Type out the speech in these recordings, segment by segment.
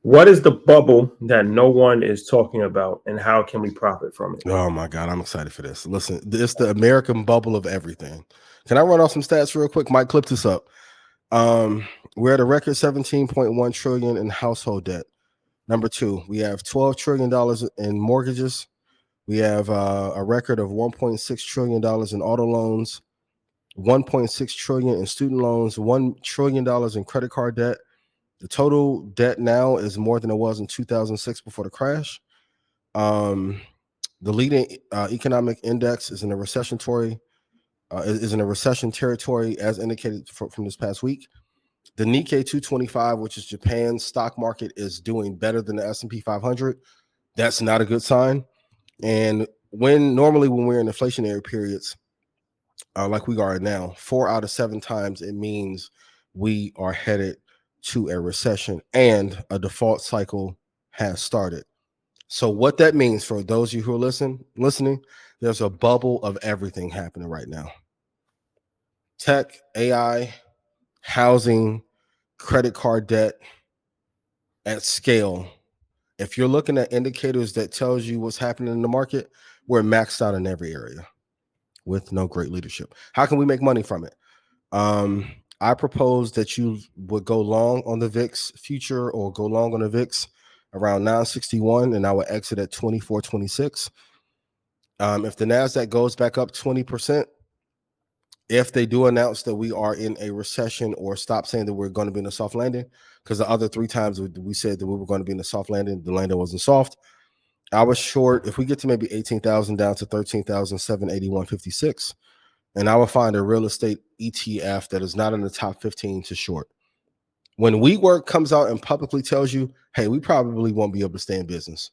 What is the bubble that no one is talking about, and how can we profit from it? Oh my God, I'm excited for this. Listen, it's the American bubble of everything. Can I run off some stats real quick? Mike, clip this up. Um, we're at a record 17.1 trillion in household debt. Number two, we have $12 trillion in mortgages. We have a record of $1.6 trillion in auto loans, 1.6 trillion in student loans, $1 trillion in credit card debt. The total debt now is more than it was in 2006 before the crash. Um, the leading economic index is in a is in a recession territory, as indicated from this past week. The Nikkei 225, which is Japan's stock market, is doing better than the S&P 500. That's not a good sign. And when we're in inflationary periods, like we are now, 4 out of 7 times it means we are headed to a recession and a default cycle has started. So what that means for those of you who are listening, there's a bubble of everything happening right now. Tech, AI, housing, credit card debt at scale. If you're looking at indicators that tells you what's happening in the market, we're maxed out in every area with no great leadership. How can we make money from it? Um, I propose that you would go long on the VIX future or go long on the VIX around 961, and I would exit at 24.26. If the NASDAQ goes back up 20%, if they do announce that we are in a recession or stop saying that we're going to be in a soft landing, because the other 3 times we said that we were going to be in a soft landing, the landing wasn't soft. I was short. If we get to maybe 18,000 down to 13,781.56, and I will find a real estate ETF that is not in the top 15 to short. When WeWork comes out and publicly tells you, hey, we probably won't be able to stay in business,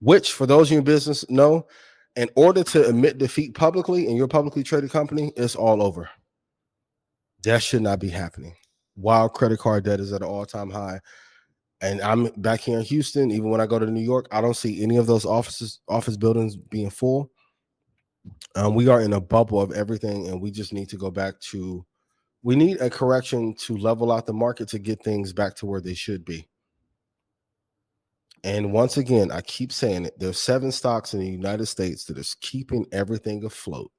which for those of you in business know, in order to admit defeat publicly in your publicly traded company, it's all over. That should not be happening. While credit card debt is at an all-time high. And I'm back here in Houston. Even when I go to New York, I don't see any of those office buildings being full. We are in a bubble of everything, and we just need to go back to. We need a correction to level out the market to get things back to where they should be. And once again, I keep saying it. There's 7 stocks in the United States that is keeping everything afloat.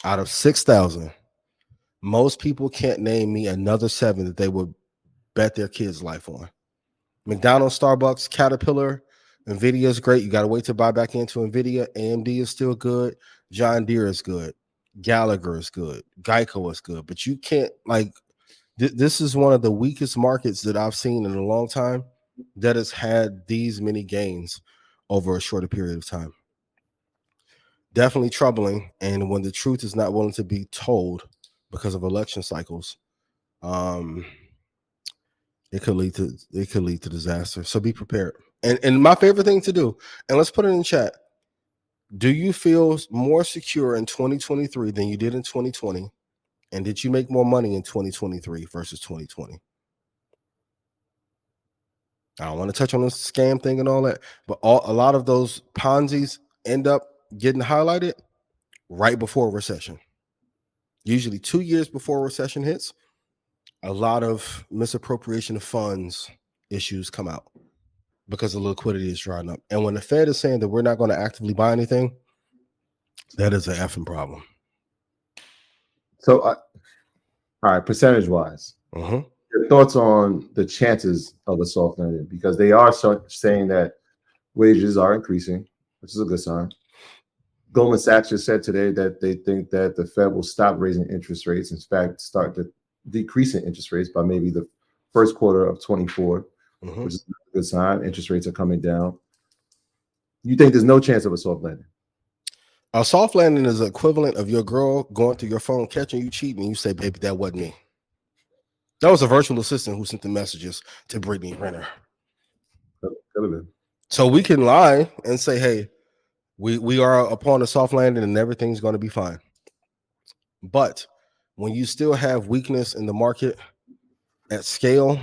Out of 6,000, most people can't name me another 7 that they would bet their kids' life on. McDonald's, Starbucks, Caterpillar, Nvidia is great. You got to wait to buy back into Nvidia. AMD is still good. John Deere is good. Gallagher is good. Geico is good. But you can't this is one of the weakest markets that I've seen in a long time that has had these many gains over a shorter period of time. Definitely troubling. And when the truth is not willing to be told because of election cycles, um, it could lead to disaster. So be prepared. And my favorite thing to do, and let's put it in chat. Do you feel more secure in 2023 than you did in 2020? And did you make more money in 2023 versus 2020? I don't want to touch on the scam thing and all that, but a lot of those Ponzi's end up getting highlighted right before a recession. Usually 2 years before a recession hits, a lot of misappropriation of funds issues come out because the liquidity is drying up. And when the Fed is saying that we're not going to actively buy anything, that is an effing problem. So, all right, percentage wise, your thoughts on the chances of a soft landing, because they are saying that wages are increasing, which is a good sign. Goldman Sachs just said today that they think that the Fed will stop raising interest rates. In fact, start to decreasing interest rates by maybe the first quarter of 24, which is a good sign. Interest rates are coming down. You think there's no chance of a soft landing? A soft landing is the equivalent of your girl going through your phone, catching you cheating, and you say, baby, that wasn't me. That was a virtual assistant who sent the messages to Brittany Renner. So we can lie and say, hey, we are upon a soft landing and everything's going to be fine. But when you still have weakness in the market at scale,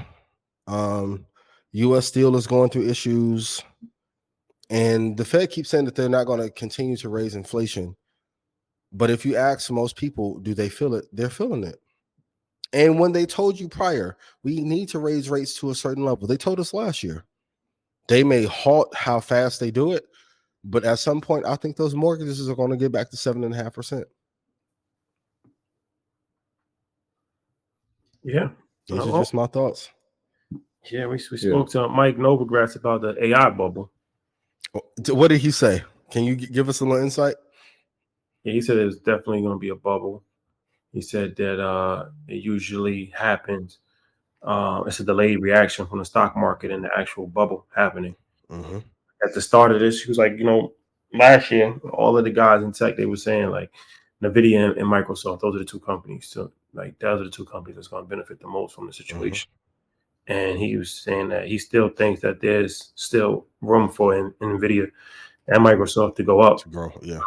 U.S. Steel is going through issues, and the Fed keeps saying that they're not going to continue to raise inflation. But if you ask most people, do they feel it? They're feeling it. And when they told you prior, we need to raise rates to a certain level, they told us last year. They may halt how fast they do it, but at some point, I think those mortgages are going to get back to 7.5%. Yeah. These are just my thoughts. Yeah, we spoke to Mike Novogratz about the AI bubble. What did he say? Can you give us a little insight? Yeah, he said there's definitely going to be a bubble. He said that it usually happens. It's a delayed reaction from the stock market and the actual bubble happening. Mm-hmm. At the start of this, he was like, last year, all of the guys in tech, they were saying like NVIDIA and Microsoft, those are the two companies. So like those are the two companies that's going to benefit the most from the situation. Mm-hmm. And he was saying that he still thinks that there's still room for NVIDIA and Microsoft to go up. To grow, yeah.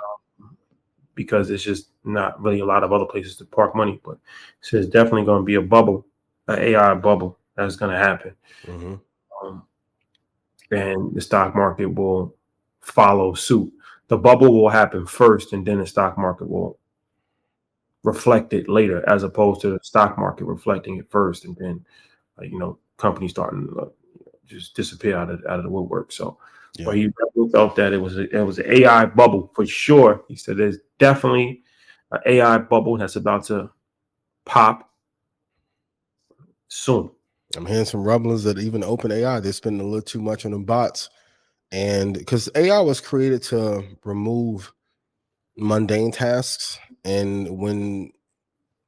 Because it's just not really a lot of other places to park money. But he says definitely going to be a bubble, an AI bubble that's going to happen. Mm-hmm. And the stock market will follow suit. The bubble will happen first, and then the stock market will reflect it later, as opposed to the stock market reflecting it first, and then, companies starting to just disappear out of the woodwork. So, but he felt that it was an AI bubble for sure. He said there's definitely an AI bubble that's about to pop soon. I'm hearing some rumblings that even OpenAI, they're spending a little too much on the bots. And because AI was created to remove mundane tasks. And when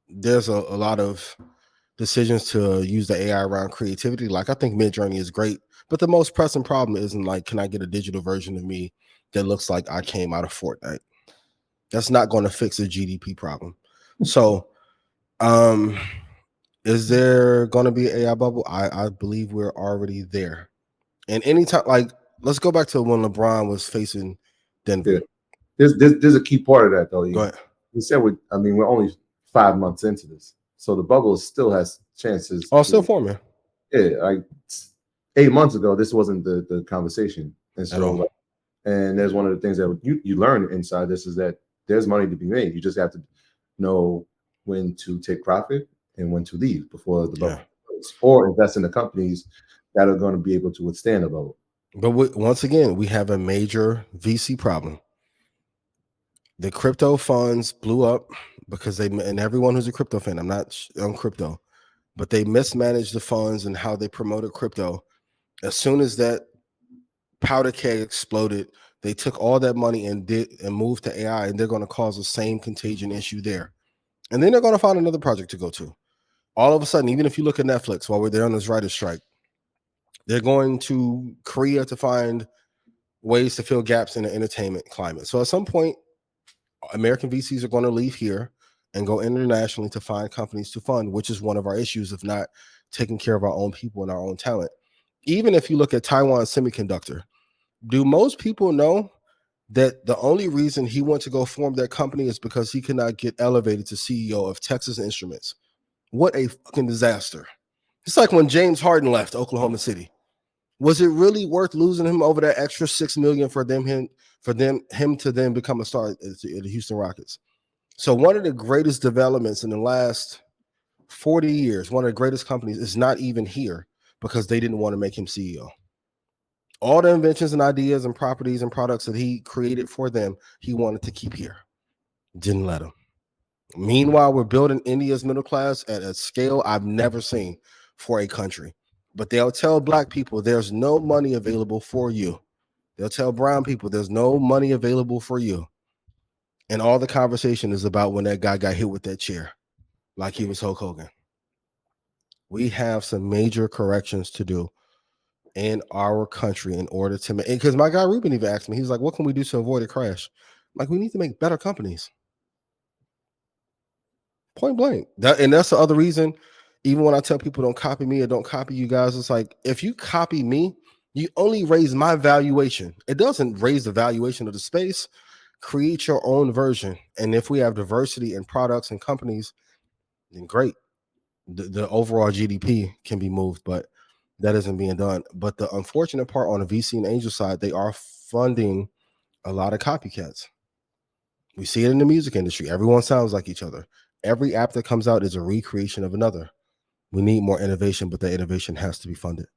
there's a lot of decisions to use the AI around creativity, like I think Midjourney is great, but the most pressing problem isn't like, can I get a digital version of me that looks like I came out of Fortnite? That's not going to fix a GDP problem. So, is there going to be an AI bubble? I believe we're already there. And anytime, like, let's go back to when LeBron was facing Denver. Yeah. There's a key part of that, though. Go ahead. He said, we're only 5 months into this. So the bubble still has chances. Oh, still forming. Yeah. Like 8 months ago, this wasn't the conversation. And so, and there's one of the things that you learn inside this is that there's money to be made. You just have to know when to take profit and when to leave before the bubble, or invest in the companies that are going to be able to withstand the bubble. But once again, we have a major VC problem. The crypto funds blew up because and everyone who's a crypto fan, I'm not on crypto, but they mismanaged the funds and how they promoted crypto. As soon as that powder keg exploded, they took all that money and moved to AI, and they're going to cause the same contagion issue there. And then they're going to find another project to go to. All of a sudden, even if you look at Netflix while we're there on this writer's strike, they're going to Korea to find ways to fill gaps in the entertainment climate. So at some point, American VCs are going to leave here and go internationally to find companies to fund, which is one of our issues of not taking care of our own people and our own talent. Even if you look at Taiwan Semiconductor, do most people know that the only reason he went to go form that company is because he could not get elevated to CEO of Texas Instruments? What a fucking disaster. It's like when James Harden left Oklahoma City. Was it really worth losing him over that extra $6 million for him to then become a star at the Houston Rockets? So one of the greatest developments in the last 40 years, one of the greatest companies is not even here because they didn't want to make him CEO. All the inventions and ideas and properties and products that he created for them, he wanted to keep here. Didn't let him. Meanwhile, we're building India's middle class at a scale I've never seen for a country. But they'll tell black people there's no money available for you. They'll tell brown people there's no money available for you. And all the conversation is about when that guy got hit with that chair, like he was Hulk Hogan. We have some major corrections to do in our country in order to make, because my guy Ruben even asked me, he was like, what can we do to avoid a crash? Like, we need to make better companies. Point blank. And that's the other reason, even when I tell people don't copy me or don't copy you guys, it's like, if you copy me, you only raise my valuation. It doesn't raise the valuation of the space. Create your own version. And if we have diversity in products and companies, then great. The overall GDP can be moved, but that isn't being done. But the unfortunate part on the VC and angel side, they are funding a lot of copycats. We see it in the music industry. Everyone sounds like each other. every app that comes out is a recreation of another. We need more innovation, but that innovation has to be funded.